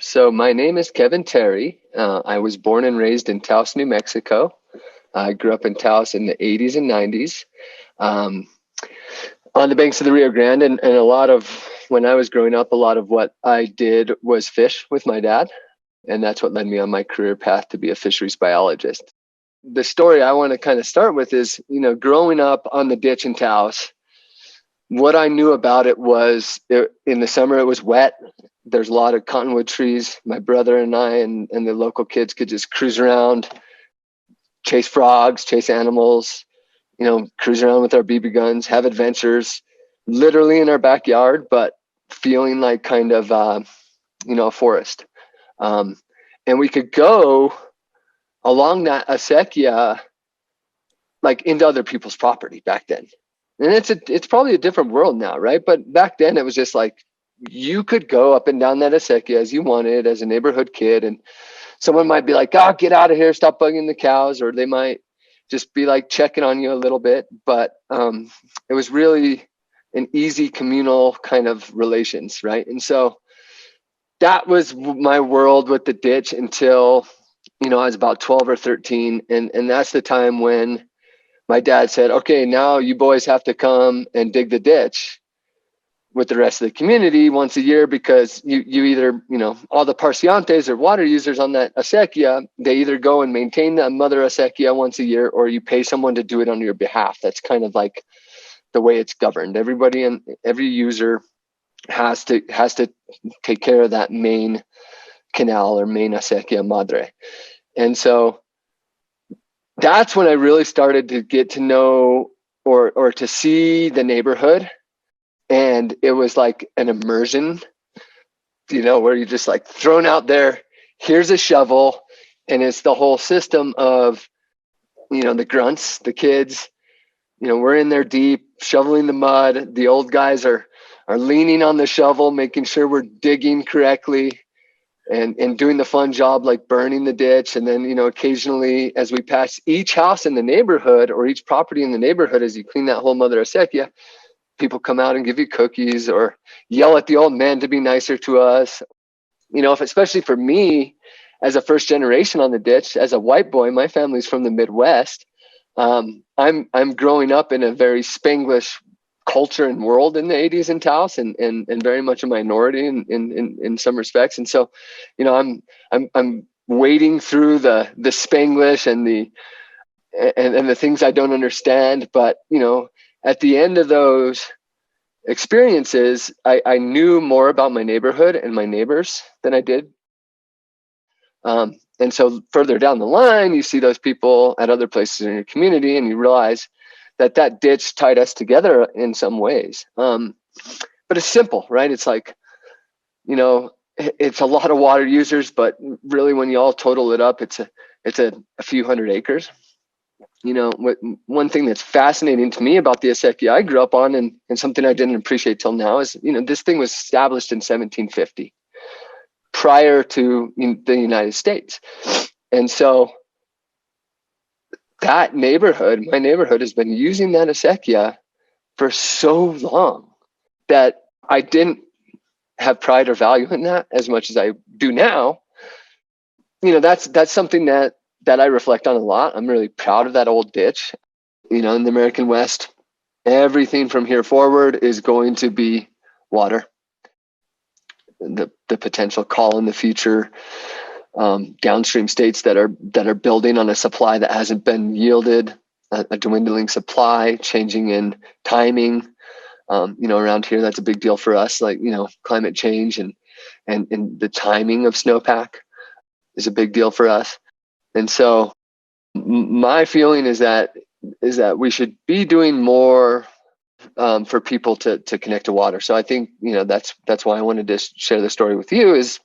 So my name is Kevin Terry. I was born and raised in Taos, New Mexico. I grew up in Taos in the 80s and 90s, um, on the banks of the Rio Grande. And a lot of, when I was growing up, a lot of what I did was fish with my dad. And that's what led me on my career path to be a fisheries biologist. The story I want to kind of start with is, growing up on the ditch in Taos, what I knew about it was in the summer it was wet. There's a lot of cottonwood trees. My brother and I and the local kids could just cruise around, chase frogs, chase animals, cruise around with our BB guns, have adventures, literally in our backyard, but feeling like kind of, a forest. And we could go along that acequia, like into other people's property back then. And it's probably a different world now, right? But back then it was just like you could go up and down that acequia as you wanted as a neighborhood kid, and someone might be like, "Oh, get out of here! Stop bugging the cows," or they might just be like checking on you a little bit. But it was really an easy communal kind of relations, right? And so that was my world with the ditch until I was about 12 or 13, and that's the time when my dad said, "Okay, now you boys have to come and dig the ditch with the rest of the community once a year, because you either, all the parciantes or water users on that acequia, they either go and maintain the mother acequia once a year, or you pay someone to do it on your behalf." That's kind of like the way it's governed. Everybody and every user has to take care of that main canal or main acequia madre. And so that's when I really started to get to know or to see the neighborhood. And it was like an immersion, where you're just like thrown out there, here's a shovel, and it's the whole system of, the grunts, the kids, we're in there deep, shoveling the mud. The old guys are leaning on the shovel, making sure we're digging correctly and doing the fun job, like burning the ditch. And then, occasionally as we pass each house in the neighborhood or each property in the neighborhood, as you clean that whole mother acequia, people come out and give you cookies or yell at the old man to be nicer to us. Especially for me as a first generation on the ditch, as a white boy, my family's from the Midwest. I'm growing up in a very Spanglish culture and world in the 80s in Taos, and very much a minority in some respects. And so, I'm wading through the Spanglish and the things I don't understand. But, at the end of those experiences, I knew more about my neighborhood and my neighbors than I did. And so further down the line, you see those people at other places in your community, and you realize that ditch tied us together in some ways. But it's simple, right? It's like, it's a lot of water users, but really when you all total it up, it's a few hundred acres. One thing that's fascinating to me about the acequia I grew up on, and something I didn't appreciate till now, is, this thing was established in 1750. Prior to the United States. And so that neighborhood, my neighborhood, has been using that acequia for so long that I didn't have pride or value in that as much as I do now. That's something that I reflect on a lot. I'm really proud of that old ditch. In the American West, everything from here forward is going to be water. The potential call in the future, downstream states that are building on a supply that hasn't been yielded, a dwindling supply, changing in timing. Around here, that's a big deal for us. Like, climate change and the timing of snowpack is a big deal for us. And so my feeling is that we should be doing more for people to connect to water. So I think, that's why I wanted to share the story with you, is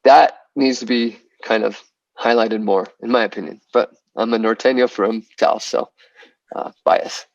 that needs to be kind of highlighted more, in my opinion. But I'm a Norteño from Taos, so bias.